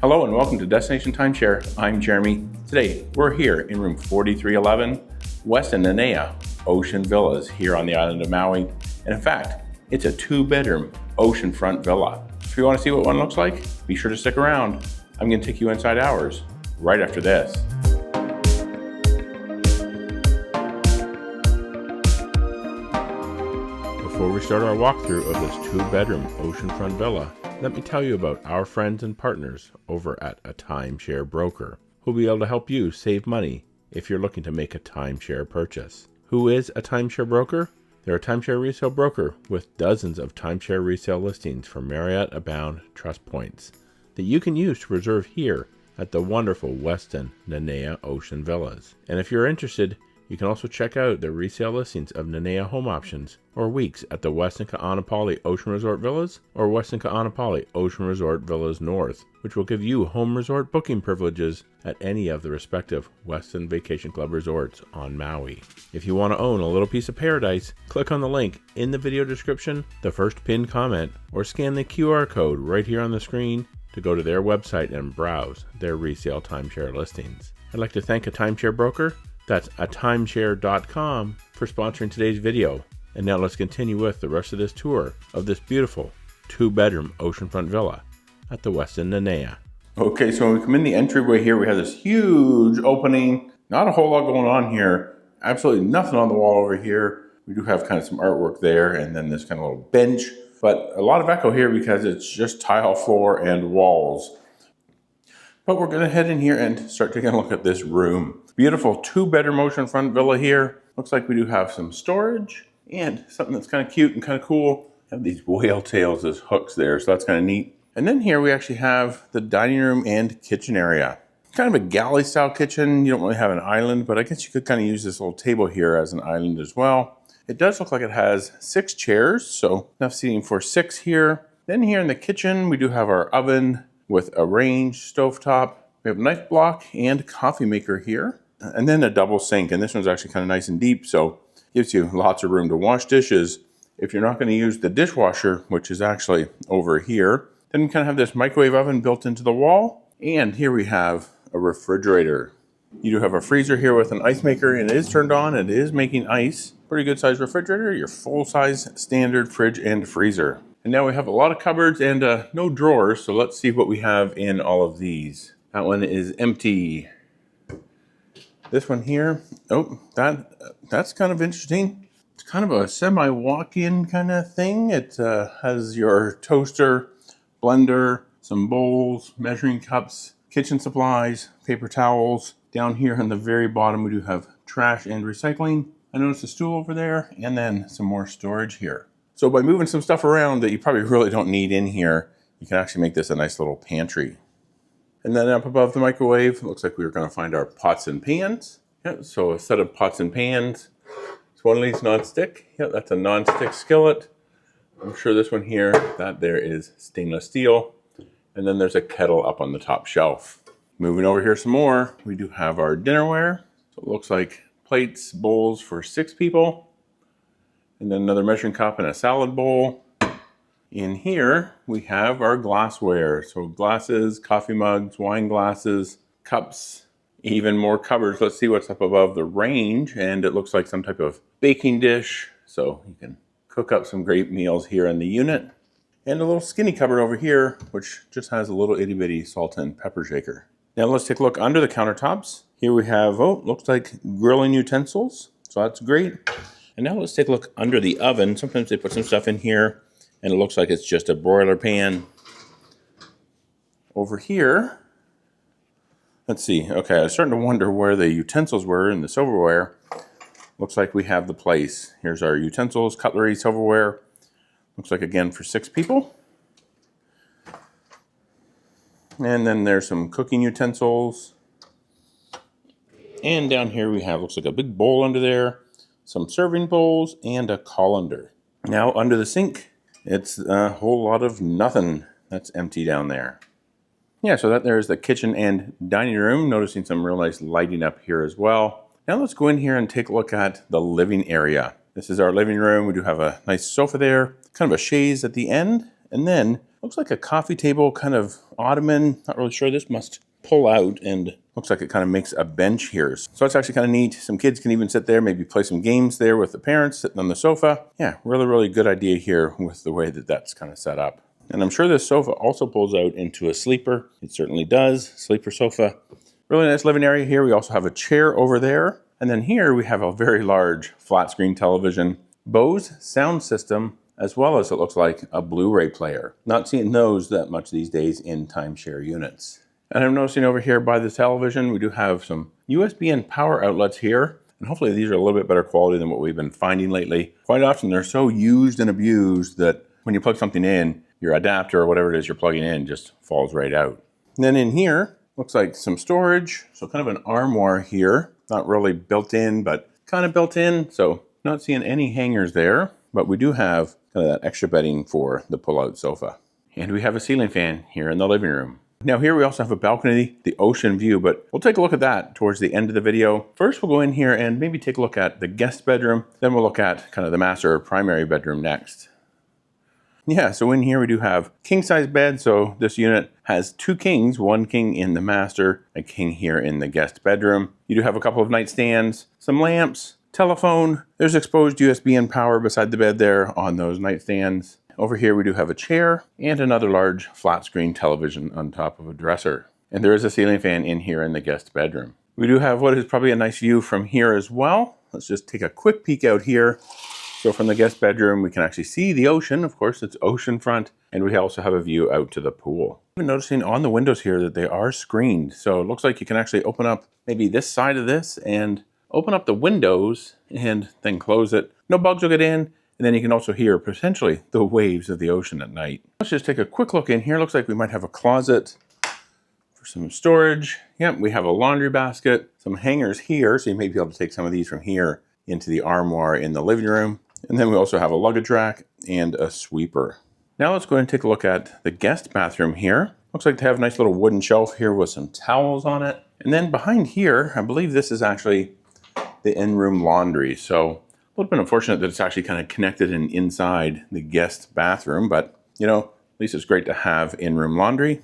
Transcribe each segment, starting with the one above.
Hello and welcome to Destination Timeshare. I'm Jeremy. Today we're here in room 4311, Westin Nanea Ocean Villas here on the island of Maui. And in fact, it's a 2-bedroom oceanfront villa. If you want to see what one looks like, be sure to stick around. I'm going to take you inside ours right after this. Before we start our walkthrough of this 2-bedroom oceanfront villa, let me tell you about our friends and partners over at a timeshare broker who'll be able to help you save money if you're looking to make a timeshare purchase. Who is a timeshare broker? They're a timeshare resale broker with dozens of timeshare resale listings for Marriott Abound Trust Points that you can use to reserve here at the wonderful Westin Nanea Ocean Villas. And if you're interested, you can also check out the resale listings of Nanea Home Options or Weeks at the Westin Anapali Ocean Resort Villas or Westin Anapali Ocean Resort Villas North, which will give you home resort booking privileges at any of the respective Westin Vacation Club resorts on Maui. If you want to own a little piece of paradise, click on the link in the video description, the first pinned comment, or scan the QR code right here on the screen to go to their website and browse their resale timeshare listings. I'd like to thank a timeshare broker, that's timeshare.com, for sponsoring today's video. And now let's continue with the rest of this tour of this beautiful 2-bedroom oceanfront villa at the Westin Nanea. Okay, so when we come in the entryway here, we have this huge opening. Not a whole lot going on here. Absolutely nothing on the wall over here. We do have kind of some artwork there and then this kind of little bench, but a lot of echo here because it's just tile floor and walls. But we're going to head in here and start taking a look at this room. Beautiful 2-bedroom oceanfront villa here. Looks like we do have some storage and something that's kind of cute and kind of cool. Have these whale tails as hooks there, so that's kind of neat. And then here we actually have the dining room and kitchen area. Kind of a galley style kitchen. You don't really have an island, but I guess you could kind of use this little table here as an island as well. It does look like it has 6 chairs, so enough seating for 6 here. Then here in the kitchen, we do have our oven with a range stovetop. We have a knife block and coffee maker here. And then a double sink, and this one's actually kind of nice and deep, so gives you lots of room to wash dishes. If you're not going to use the dishwasher, which is actually over here, then we kind of have this microwave oven built into the wall. And here we have a refrigerator. You do have a freezer here with an ice maker, and it is turned on, and it is making ice. Pretty good size refrigerator, your full-size standard fridge and freezer. And now we have a lot of cupboards and no drawers, so let's see what we have in all of these. That one is empty. This one here, oh, that's kind of interesting. It's kind of a semi-walk-in kind of thing. It has your toaster, blender, some bowls, measuring cups, kitchen supplies, paper towels. Down here on the very bottom, we do have trash and recycling. I noticed a stool over there, and then some more storage here. So by moving some stuff around that you probably really don't need in here, you can actually make this a nice little pantry. And then up above the microwave, it looks like we were going to find our pots and pans. Yeah, so a set of pots and pans. It's one of these non-stick. Yeah, that's a non-stick skillet. I'm sure this one here, that there is stainless steel. And then there's a kettle up on the top shelf. Moving over here some more, we do have our dinnerware. So it looks like plates, bowls for 6 people. And then another measuring cup and a salad bowl. In here, we have our glassware. So glasses, coffee mugs, wine glasses, cups, even more cupboards. Let's see what's up above the range. And it looks like some type of baking dish. So you can cook up some great meals here in the unit. And a little skinny cupboard over here, which just has a little itty bitty salt and pepper shaker. Now let's take a look under the countertops. Here we have, oh, looks like grilling utensils. So that's great. And now let's take a look under the oven. Sometimes they put some stuff in here and it looks like it's just a broiler pan. Over here, let's see. Okay, I was starting to wonder where the utensils were in the silverware. Looks like we have the place. Here's our utensils, cutlery, silverware. Looks like again for 6 people. And then there's some cooking utensils. And down here we have, looks like a big bowl under there, some serving bowls, and a colander. Now under the sink, it's a whole lot of nothing. That's empty down there. Yeah, so that there's the kitchen and dining room. Noticing some real nice lighting up here as well. Now let's go in here and take a look at the living area. This is our living room. We do have a nice sofa there, kind of a chaise at the end. And then looks like a coffee table kind of ottoman. Not really sure. This must pull out and looks like it kind of makes a bench here. So it's actually kind of neat. Some kids can even sit there, maybe play some games there with the parents sitting on the sofa. Yeah, really, really good idea here with the way that that's kind of set up. And I'm sure this sofa also pulls out into a sleeper. It certainly does. Sleeper sofa. Really nice living area here. We also have a chair over there. And then here we have a very large flat screen television, Bose sound system, as well as it looks like a Blu-ray player. Not seeing those that much these days in timeshare units. And I'm noticing over here by the television, we do have some USB and power outlets here. And hopefully these are a little bit better quality than what we've been finding lately. Quite often they're so used and abused that when you plug something in, your adapter or whatever it is you're plugging in just falls right out. And then in here, looks like some storage. So kind of an armoire here. Not really built in, but kind of built in. So not seeing any hangers there, but we do have kind of that extra bedding for the pull-out sofa. And we have a ceiling fan here in the living room. Now here we also have a balcony, the ocean view, but we'll take a look at that towards the end of the video. First, we'll go in here and maybe take a look at the guest bedroom. Then we'll look at kind of the master or primary bedroom next. Yeah, so in here we do have king size bed. So this unit has 2 kings, 1 king in the master, a king here in the guest bedroom. You do have a couple of nightstands, some lamps, telephone. There's exposed USB and power beside the bed there on those nightstands. Over here we do have a chair and another large flat screen television on top of a dresser. And there is a ceiling fan in here in the guest bedroom. We do have what is probably a nice view from here as well. Let's just take a quick peek out here. So from the guest bedroom, we can actually see the ocean. Of course, it's oceanfront, and we also have a view out to the pool. I've been noticing on the windows here that they are screened. So it looks like you can actually open up maybe this side of this and open up the windows and then close it. No bugs will get in, and then you can also hear potentially the waves of the ocean at night. Let's just take a quick look in here. Looks like we might have a closet for some storage. Yep, we have a laundry basket, some hangers here, so you may be able to take some of these from here into the armoire in the living room. And then we also have a luggage rack and a sweeper. Now let's go ahead and take a look at the guest bathroom here. Looks like they have a nice little wooden shelf here with some towels on it. And then behind here, I believe this is actually the in-room laundry. So a little bit unfortunate that it's actually kind of connected and inside the guest bathroom, but you know, at least it's great to have in-room laundry.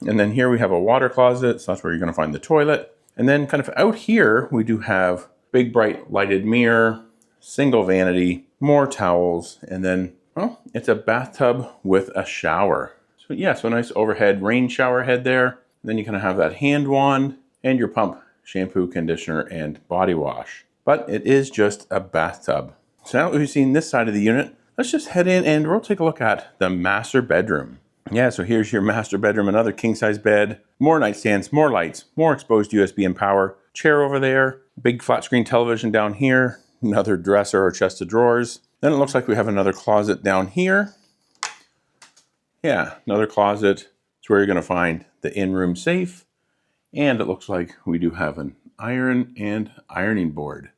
And then here we have a water closet, so that's where you're gonna find the toilet. And then kind of out here, we do have big bright lighted mirror, single vanity, more towels, and then, well, it's a bathtub with a shower. So yeah, so a nice overhead rain shower head there. And then you kind of have that hand wand and your pump, shampoo, conditioner, and body wash. But it is just a bathtub. So now that we've seen this side of the unit, let's just head in and we'll take a look at the master bedroom. Yeah, so here's your master bedroom, another king size bed, more nightstands, more lights, more exposed USB and power, chair over there, big flat screen television down here, another dresser or chest of drawers. Then it looks like we have another closet down here. Yeah, another closet. It's where you're going to find the in-room safe. And it looks like we do have an iron and ironing board.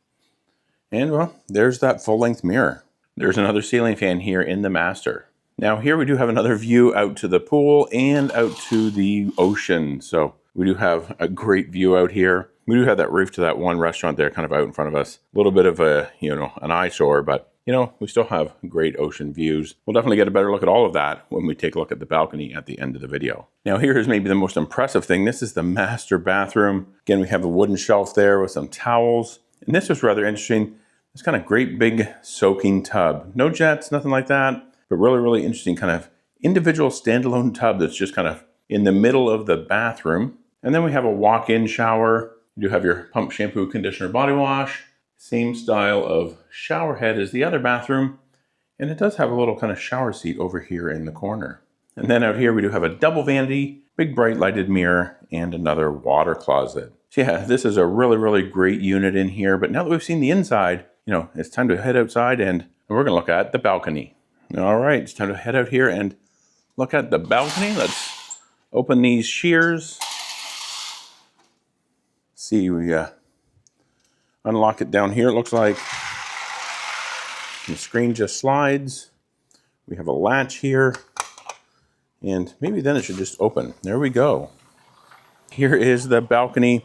And well, there's that full-length mirror. There's another ceiling fan here in the master. Now here we do have another view out to the pool and out to the ocean. So we do have a great view out here. We do have that roof to that one restaurant there kind of out in front of us. A little bit of a, an eyesore, but we still have great ocean views. We'll definitely get a better look at all of that when we take a look at the balcony at the end of the video. Now here's maybe the most impressive thing. This is the master bathroom. Again, we have a wooden shelf there with some towels. And this was rather interesting. This kind of great big soaking tub. No jets, nothing like that, but really, really interesting kind of individual standalone tub that's just kind of in the middle of the bathroom. And then we have a walk-in shower. You do have your pump, shampoo, conditioner, body wash. Same style of shower head as the other bathroom. And it does have a little kind of shower seat over here in the corner. And then out here we do have a double vanity, big bright lighted mirror, and another water closet. So yeah, this is a really, really great unit in here. But now that we've seen the inside, it's time to head outside and we're gonna look at the balcony. All right, it's time to head out here and look at the balcony. Let's open these shears. See, we unlock it down here. It looks like the screen just slides. We have a latch here, and maybe then it should just open. There we go. Here is the balcony.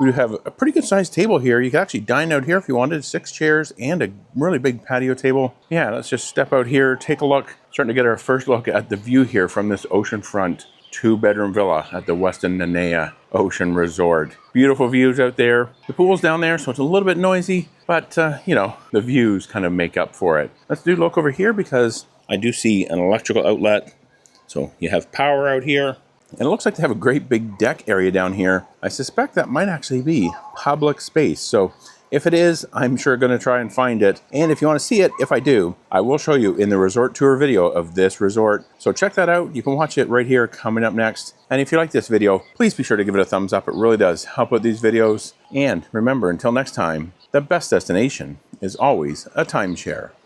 We have a pretty good sized table here. You can actually dine out here if you wanted. 6 chairs and a really big patio table. Yeah, let's just step out here, take a look. Starting to get our first look at the view here from this oceanfront 2-bedroom villa at the Westin Nanea Ocean Resort. Beautiful views out there. The pool's down there, so it's a little bit noisy, but you know, the views kind of make up for it. Let's do look over here because I do see an electrical outlet. So you have power out here. And it looks like they have a great big deck area down here. I suspect that might actually be public space. So if it is, I'm sure going to try and find it. And if you want to see it, if I do, I will show you in the resort tour video of this resort. So check that out. You can watch it right here coming up next. And if you like this video, please be sure to give it a thumbs up. It really does help with these videos. And remember, until next time, the best destination is always a timeshare.